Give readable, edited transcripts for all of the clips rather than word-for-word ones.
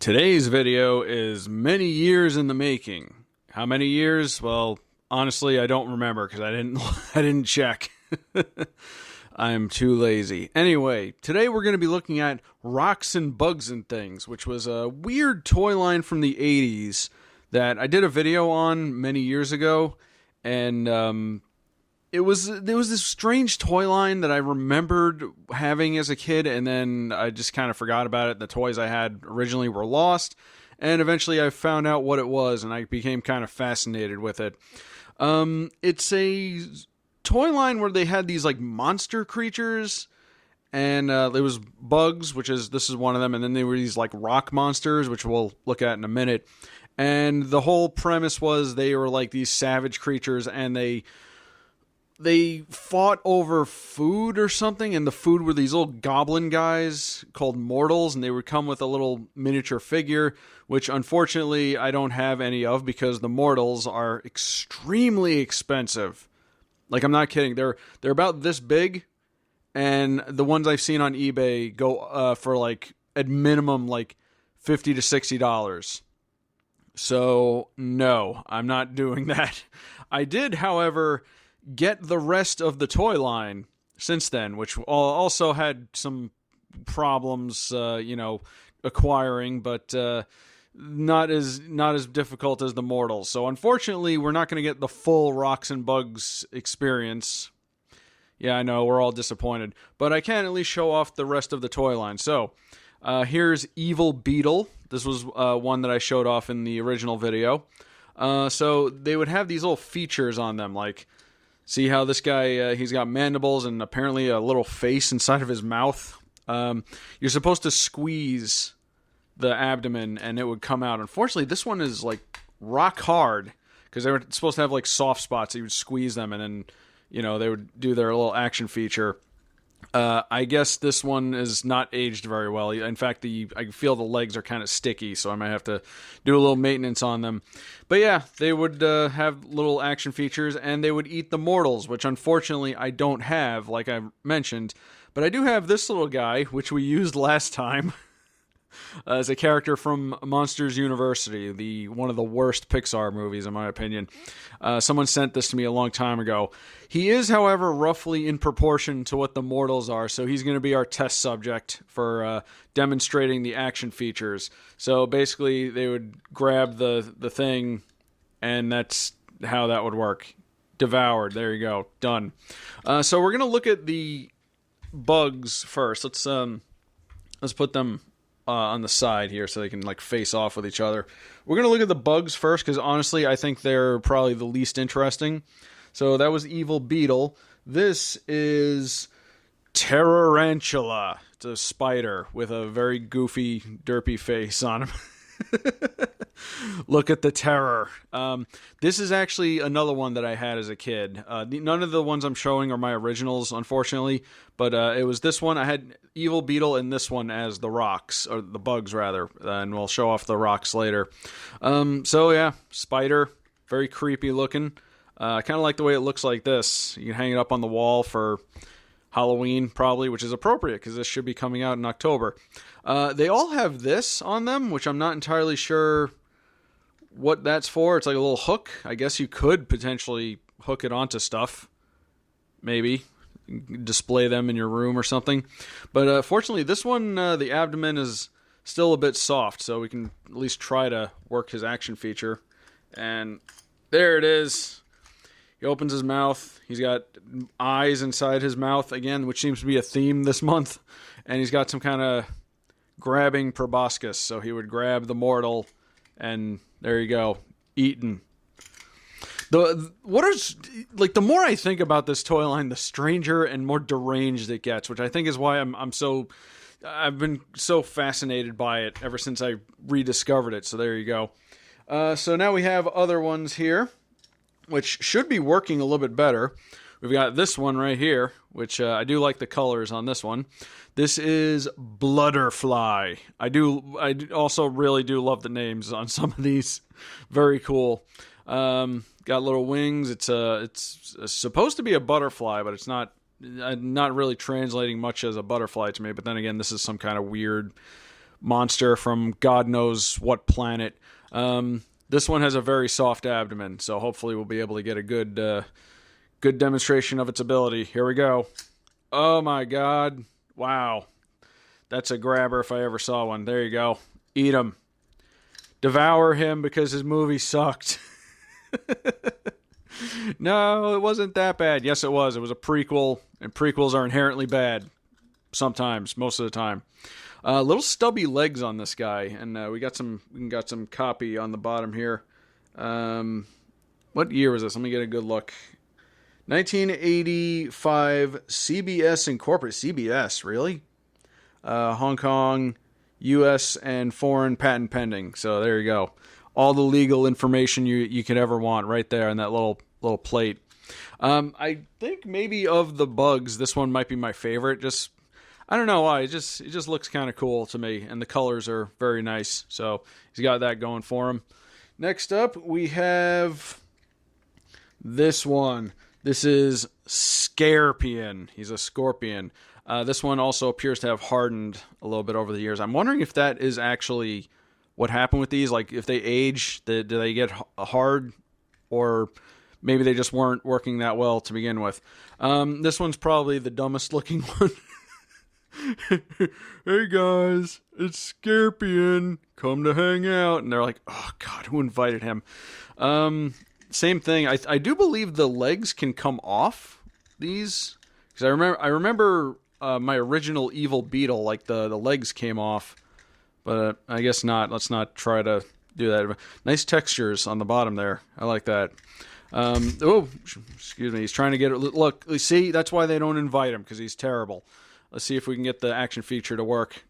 Today's video is many years in the making. How many years? Well, honestly, I don't remember because I didn't check. I'm too lazy. Anyway, today we're going to be looking at Rocks and Bugs and Things, which was a weird toy line from the 80s that I did a video on many years ago, and there was this strange toy line that I remembered having as a kid, and then I just kind of forgot about it. The toys I had originally were lost, and eventually I found out what it was, and I became kind of fascinated with it. It's a toy line where they had these like monster creatures, and there was bugs, this is one of them, and then there were these like rock monsters, which we'll look at in a minute. And the whole premise was they were like these savage creatures, and they fought over food or something, and the food were these little goblin guys called mortals, and they would come with a little miniature figure, which unfortunately I don't have any of because the mortals are extremely expensive. Like, I'm not kidding. They're about this big, and the ones I've seen on eBay go for like at minimum like $50 to $60. So no, I'm not doing that. I did, however, get the rest of the toy line since then, which also had some problems, acquiring, but not as difficult as the mortals. So unfortunately, we're not going to get the full Rocks and Bugs experience. Yeah, I know, we're all disappointed, but I can at least show off the rest of the toy line. So here's Evil Beetle. This was one that I showed off in the original video. So they would have these little features on them, like, see how this guy, he's got mandibles and apparently a little face inside of his mouth. You're supposed to squeeze the abdomen and it would come out. Unfortunately, this one is like rock hard because they were supposed to have like soft spots. You would squeeze them and then, they would do their little action feature. I guess this one is not aged very well. In fact, I feel the legs are kind of sticky, so I might have to do a little maintenance on them. But yeah, they would have little action features, and they would eat the mortals, which unfortunately I don't have, like I mentioned. But I do have this little guy, which we used last time, as a character from Monsters University, one of the worst Pixar movies, in my opinion. Someone sent this to me a long time ago. He is, however, roughly in proportion to what the mortals are, so he's going to be our test subject for demonstrating the action features. So basically, they would grab the thing, and that's how that would work. Devoured. There you go. Done. So we're going to look at the bugs first. Let's put them on the side here so they can like face off with each other. We're going to look at the bugs first because honestly I think they're probably the least interesting. So that was Evil Beetle. This is Tarantula. It's a spider with a very goofy, derpy face on him. Look at the terror. This is actually another one that I had as a kid. None of the ones I'm showing are my originals, unfortunately, but it was this one. I had Evil Beetle and this one as the rocks, or the bugs rather, and we'll show off the rocks later. So yeah, spider, very creepy looking. I kind of like the way it looks like this. You can hang it up on the wall for Halloween, probably, which is appropriate because this should be coming out in October. They all have this on them, which I'm not entirely sure what that's for. It's like a little hook. I guess you could potentially hook it onto stuff. Maybe. Display them in your room or something. But fortunately, this one, the abdomen is still a bit soft, so we can at least try to work his action feature. And there it is. He opens his mouth. He's got eyes inside his mouth again, which seems to be a theme this month. And he's got some kind of grabbing proboscis. So he would grab the mortal, and there you go, eaten. The more I think about this toy line, the stranger and more deranged it gets, which I think is why I've been so fascinated by it ever since I rediscovered it. So there you go. So now we have other ones here, which should be working a little bit better. We've got this one right here, which I do like the colors on this one. This is Bludderfly. I also really do love the names on some of these. Very cool. Got little wings. It's supposed to be a butterfly, but it's not really translating much as a butterfly to me. But then again, this is some kind of weird monster from God knows what planet. This one has a very soft abdomen, so hopefully we'll be able to get a good demonstration of its ability. Here we go. Oh my god. Wow. That's a grabber if I ever saw one. There you go. Eat him. Devour him because his movie sucked. No, it wasn't that bad. Yes, it was. It was a prequel, and prequels are inherently bad. Sometimes, most of the time. Little stubby legs on this guy, and we got some copy on the bottom here. What year was this? Let me get a good look. 1985 CBS Incorporated. CBS, really? Hong Kong, U.S. and foreign patent pending. So there you go. All the legal information you could ever want right there in that little plate. I think maybe of the bugs, this one might be my favorite. Just, I don't know why. It just looks kind of cool to me, and the colors are very nice. So he's got that going for him. Next up, we have this one. This is Scarpion. He's a scorpion. This one also appears to have hardened a little bit over the years. I'm wondering if that is actually what happened with these. Like, if they age, do they get hard, or maybe they just weren't working that well to begin with. This one's probably the dumbest looking one. Hey guys, it's Scarpion. Come to hang out. And they're like, oh god, who invited him? Same thing. I do believe the legs can come off these, because I remember my original evil Beetle, like the legs came off, but I guess not. Let's not try to do that. Nice textures on the bottom there. I like that. Oh, excuse me. He's trying to get it. Look, see, that's why they don't invite him, because he's terrible. Let's see if we can get the action feature to work.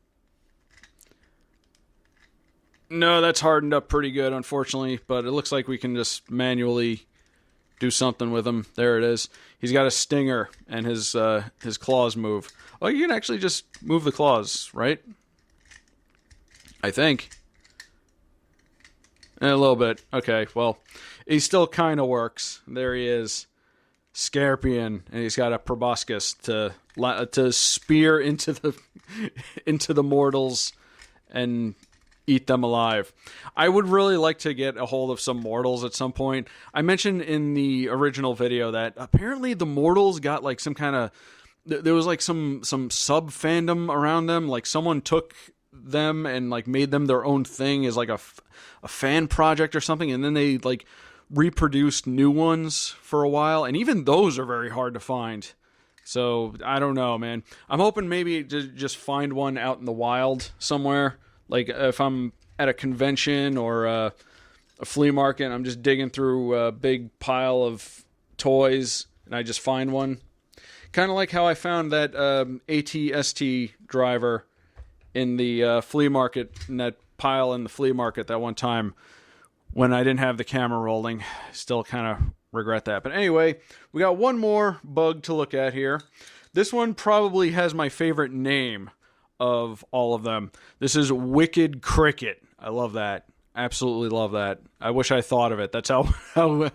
No, that's hardened up pretty good, unfortunately, but it looks like we can just manually do something with him. There it is. He's got a stinger, and his claws move. Oh, you can actually just move the claws, right? I think. A little bit. Okay, well, he still kind of works. There he is. Scarpion, and he's got a proboscis to spear into the mortals and eat them alive. I would really like to get a hold of some mortals at some point. I mentioned in the original video that apparently the mortals got like some kind of, there was like some sub fandom around them. Like someone took them and like made them their own thing as like a fan project or something, and then they like reproduced new ones for a while, and even those are very hard to find. So I don't know, man. I'm hoping maybe to just find one out in the wild somewhere. Like if I'm at a convention or a flea market, I'm just digging through a big pile of toys and I just find one. Kind of like how I found that ATST driver in the flea market, in that pile in the flea market that one time when I didn't have the camera rolling. Still kind of regret that. But anyway, we got one more bug to look at here. This one probably has my favorite name of all of them. This is Wicked Cricket. I love that. Absolutely love that. I wish I thought of it. That's how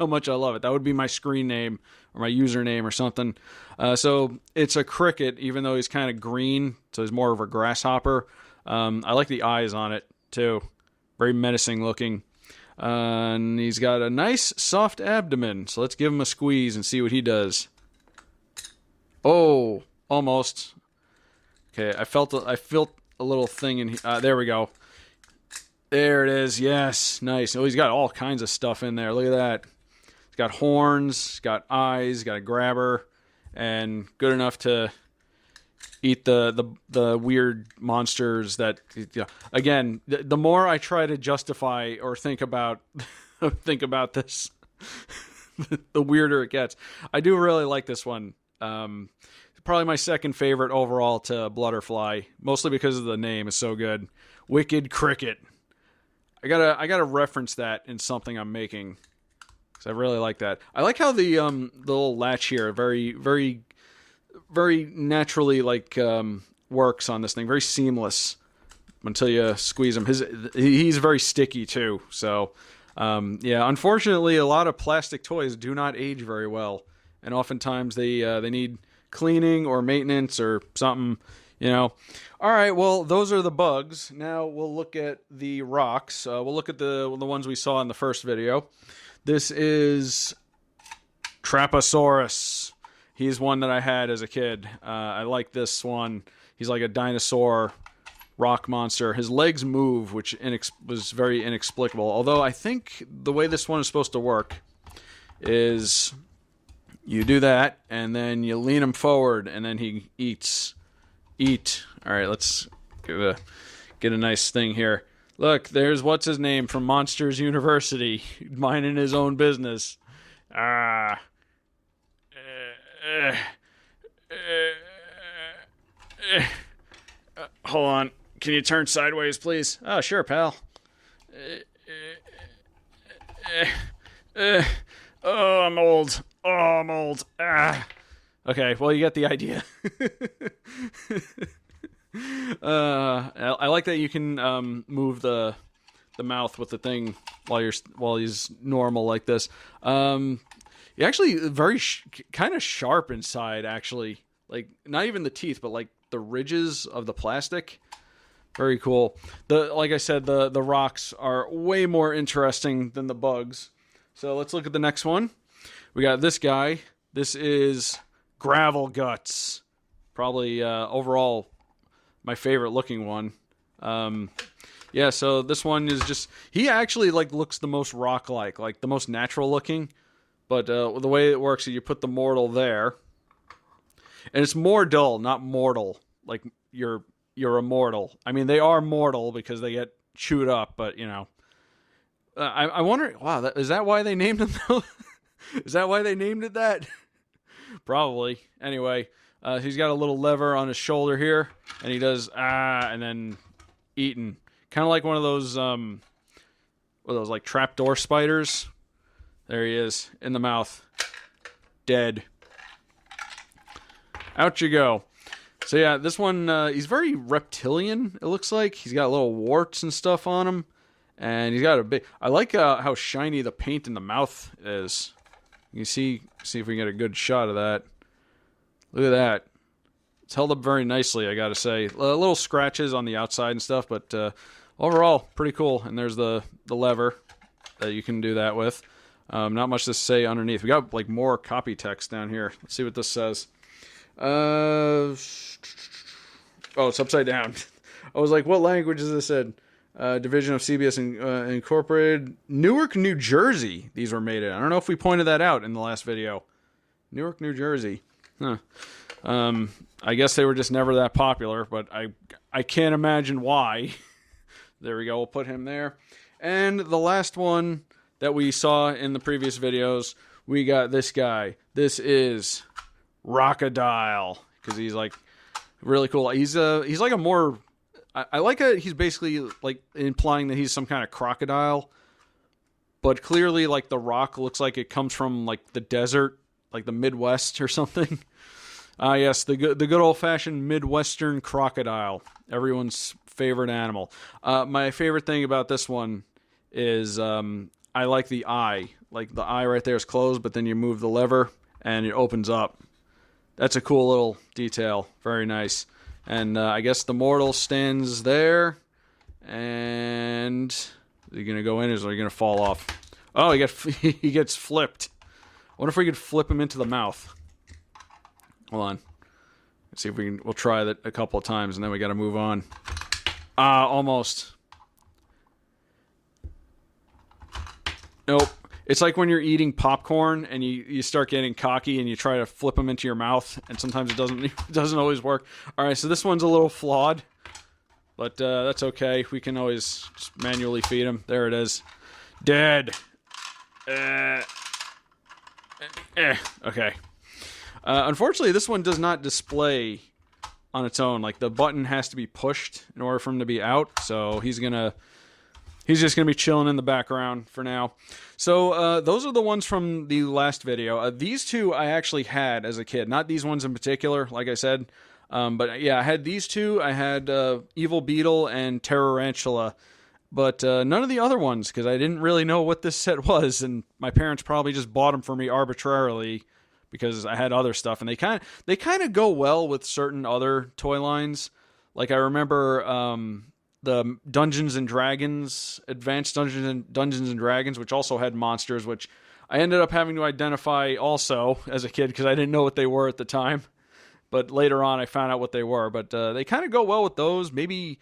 much I love it. That would be my screen name or my username or something. So it's a cricket, even though he's kind of green, so he's more of a grasshopper. I like the eyes on it, too. Very menacing looking. And he's got a nice, soft abdomen. So let's give him a squeeze and see what he does. Oh, almost. Okay, I felt a little thing in here. There we go. There it is. Yes, nice. Oh, he's got all kinds of stuff in there. Look at that. He's got horns, he's got eyes, he's got a grabber, and good enough to eat the weird monsters that, you know, again, the more I try to justify or think about this, the weirder it gets. I do really like this one. Probably my second favorite overall to Blutterfly, mostly because of the name is so good. Wicked Cricket. I gotta reference that in something I'm making, because I really like that. I like how the little latch here very, very, very naturally works on this thing. Very seamless until you squeeze him. He's very sticky too. So yeah, unfortunately, a lot of plastic toys do not age very well, and oftentimes they need cleaning or maintenance or something. You know. All right, well, those are the bugs. Now we'll look at the rocks. We'll look at the ones we saw in the first video. This is Trapasaurus. He's one that I had as a kid. I like this one. He's like a dinosaur rock monster. His legs move, which was very inexplicable. Although I think the way this one is supposed to work is you do that, and then you lean him forward, and then he eats. Eat. All right, let's get a nice thing here. Look, there's what's his name from Monsters University, minding his own business. Hold on. Can you turn sideways, please? Oh, sure, pal. Oh, I'm old. Oh, I'm old. Okay, well, you get the idea. I like that you can move the mouth with the thing while he's normal like this. He actually very kind of sharp inside, actually. Like, not even the teeth, but like the ridges of the plastic. Very cool. Like I said, the rocks are way more interesting than the bugs. So let's look at the next one. We got this guy. This is Gravel Guts. Probably overall my favorite looking one. Yeah, so this one is just, he actually like looks the most rock-like the most natural looking. But the way it works is you put the mortal there, and it's more dull, not mortal. Like you're immortal. I mean, they are mortal because they get chewed up, but you know. I wonder. Wow, is that why they named him though? Is that why they named it that? Probably. Anyway, he's got a little lever on his shoulder here, and he does and then eating, kind of like one of those like trapdoor spiders. There he is in the mouth, dead. Out you go. So yeah, this one he's very reptilian. It looks like he's got little warts and stuff on him, and he's got a big. I like how shiny the paint in the mouth is. You see if we can get a good shot of that. Look at that. It's held up very nicely, I gotta say. Little scratches on the outside and stuff, but overall, pretty cool. And there's the lever that you can do that with. Not much to say underneath. We got like more copy text down here. Let's see what this says. Oh, it's upside down. I was like, what language is this in? Division of CBS Incorporated, Newark, New Jersey. These were made in. I don't know if we pointed that out in the last video. Newark, New Jersey. Huh. I guess they were just never that popular, but I can't imagine why. There we go. We'll put him there. And the last one that we saw in the previous videos, we got this guy. This is Crocodile, because he's like really cool. He's like a more. I like it. He's basically like implying that he's some kind of crocodile, but clearly like the rock looks like it comes from like the desert, like the Midwest or something. Yes, the good old-fashioned Midwestern crocodile, everyone's favorite animal. My favorite thing about this one is I like the eye. Like the eye right there is closed, but then you move the lever and it opens up. That's a cool little detail. Very nice. And I guess the mortal stands there. And is he going to go in or is he going to fall off? Oh, he gets flipped. I wonder if we could flip him into the mouth. Hold on. Let's see if we can. We'll try that a couple of times, and then we got to move on. Almost. Nope. It's like when you're eating popcorn and you start getting cocky and you try to flip them into your mouth, and sometimes it doesn't always work. All right, so this one's a little flawed, but that's okay. We can always just manually feed him. There it is. Dead. Okay. Unfortunately, this one does not display on its own. Like, the button has to be pushed in order for him to be out. So he's just gonna be chilling in the background for now. So those are the ones from the last video. These two I actually had as a kid. Not these ones in particular, like I said. But yeah, I had these two. I had Evil Beetle and Tarantula. But none of the other ones, because I didn't really know what this set was. And my parents probably just bought them for me arbitrarily. because I had other stuff, and they kind of go well with certain other toy lines. Like I remember the Dungeons and Dragons, Advanced Dungeons and Dragons, which also had monsters, which I ended up having to identify also as a kid because I didn't know what they were at the time. But later on, I found out what they were. But they kind of go well with those. Maybe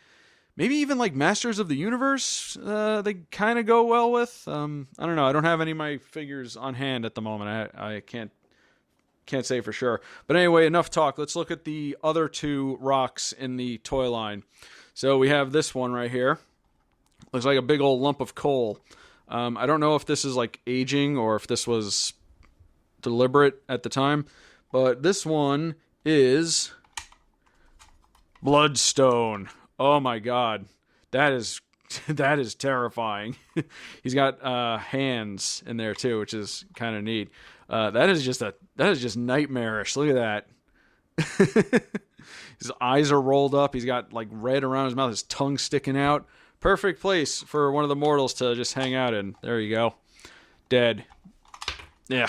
even like Masters of the Universe, they kind of go well with. I don't know. I don't have any of my figures on hand at the moment. I can't say for sure. But anyway, enough talk. Let's look at the other two rocks in the toy line. So we have this one right here. Looks like a big old lump of coal. I don't know if this is like aging or if this was deliberate at the time. But this one is Bloodstone. Oh my god. That is terrifying. He's got hands in there too, which is kind of neat. That is just nightmarish. Look at that. His eyes are rolled up. He's got like red around his mouth. His tongue sticking out. Perfect place for one of the mortals to just hang out in. There you go. Dead. Yeah.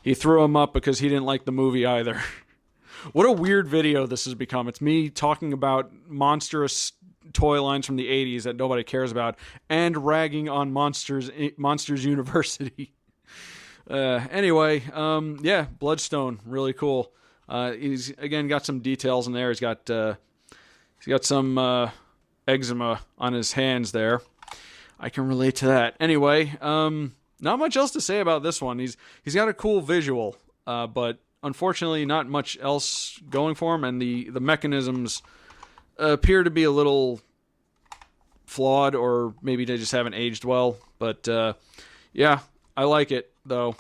He threw him up because he didn't like the movie either. What a weird video this has become. It's me talking about monstrous toy lines from the 80s that nobody cares about and ragging on Monsters University. Anyway, yeah, Bloodstone, really cool. He's again got some details in there. He's got some eczema on his hands there. I can relate to that. Anyway, not much else to say about this one. He's got a cool visual, but unfortunately not much else going for him, and the mechanisms appear to be a little flawed, or maybe they just haven't aged well. But yeah, I like it though.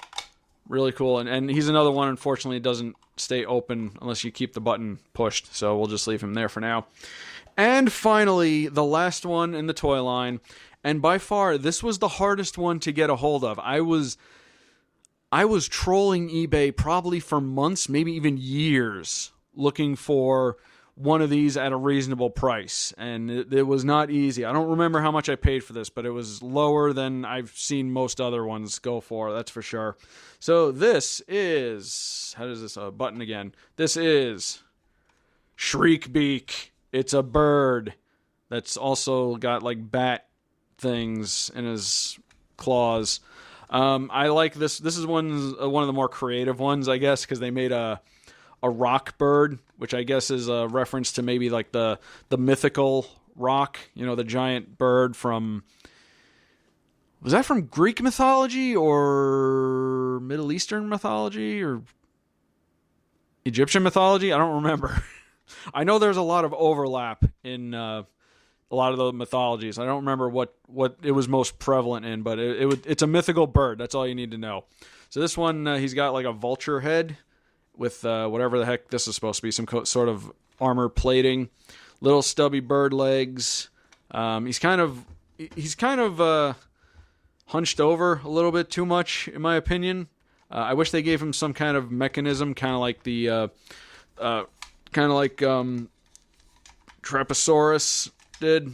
Really cool. And he's another one, unfortunately, doesn't stay open unless you keep the button pushed. So we'll just leave him there for now. And finally, the last one in the toy line. And by far, this was the hardest one to get a hold of. I was trolling eBay probably for months, maybe even years, looking for one of these at a reasonable price. And it was not easy. I don't remember how much I paid for this, but it was lower than I've seen most other ones go for, that's for sure. So this is... how does this... button again. This is Shriek Beak. It's a bird that's also got like bat things in his claws. I like this. This is one of the more creative ones, I guess, because they made a rock bird, which I guess is a reference to maybe like the mythical rock, the giant bird from... was that from Greek mythology or Middle Eastern mythology or Egyptian mythology? I don't remember. I know there's a lot of overlap in a lot of the mythologies. I don't remember what it was most prevalent in, but it's a mythical bird. That's all you need to know. So this one, he's got like a vulture head with whatever the heck this is supposed to be, some sort of armor plating, little stubby bird legs. He's kind of hunched over a little bit too much, in my opinion. I wish they gave him some kind of mechanism, kind of like Trapasaurus did.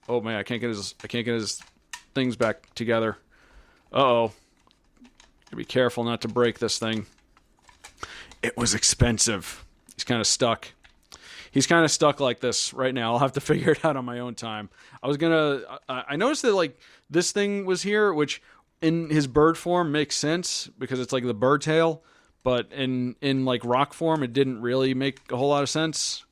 Oh man, I can't get his things back together. Uh-oh. Gotta be careful not to break this thing. It was expensive. He's kind of stuck. He's kind of stuck like this right now. I'll have to figure it out on my own time. I noticed that like this thing was here, which in his bird form makes sense because it's like the bird tail, but in like rock form, it didn't really make a whole lot of sense.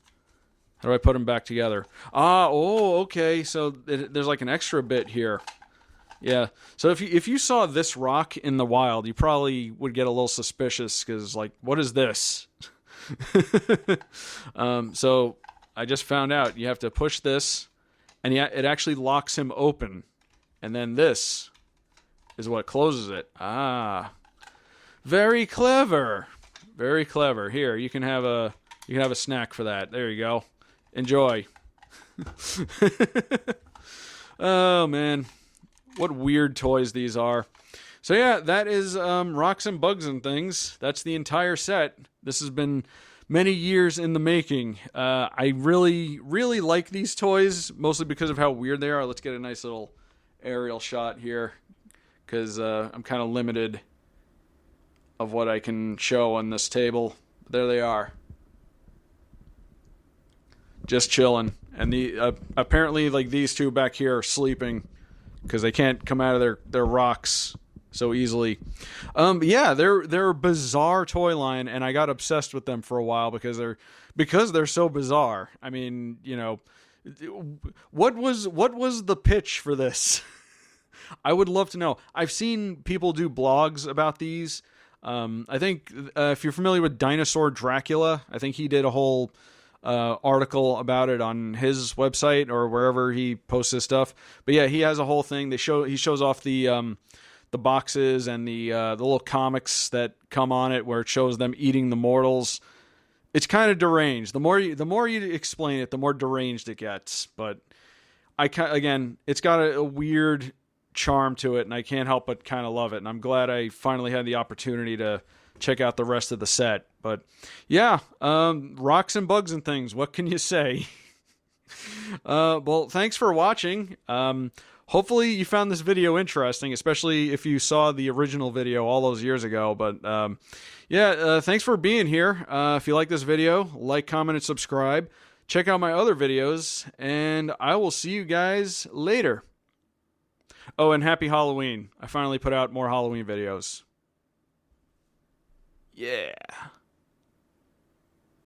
How do I put them back together? Okay. So there's like an extra bit here. Yeah. So if you saw this rock in the wild, you probably would get a little suspicious because like, what is this? So I just found out you have to push this, and it actually locks him open, and then this is what closes it. Very clever. Very clever. Here, you can have a snack for that. There you go. Enjoy. Oh man, what weird toys these are. So yeah, that is Rocks and Bugs and Things. That's the entire set. This has been many years in the making. I really, really like these toys, mostly because of how weird they are. Let's get a nice little aerial shot here, because I'm kind of limited of what I can show on this table. There they are. Just chilling. And the apparently, like, these two back here are sleeping because they can't come out of their rocks so easily. Yeah, they're a bizarre toy line, and I got obsessed with them for a while because they're so bizarre. I mean, you know, what was the pitch for this? I would love to know. I've seen people do blogs about these. I think if you're familiar with Dinosaur Dracula, I think he did a whole article about it on his website or wherever he posts his stuff. But yeah, he has a whole thing. He shows off the boxes and the little comics that come on it, where it shows them eating the mortals. It's kind of deranged. The more you explain it, the more deranged it gets. But again, it's got a weird charm to it, and I can't help but kind of love it. And I'm glad I finally had the opportunity to check out the rest of the set. But yeah, rocks and bugs and things. What can you say? Well, thanks for watching. Hopefully you found this video interesting, especially if you saw the original video all those years ago. But thanks for being here. If you like this video, like, comment, and subscribe. Check out my other videos, and I will see you guys later. Oh, and happy Halloween. I finally put out more Halloween videos. Yeah.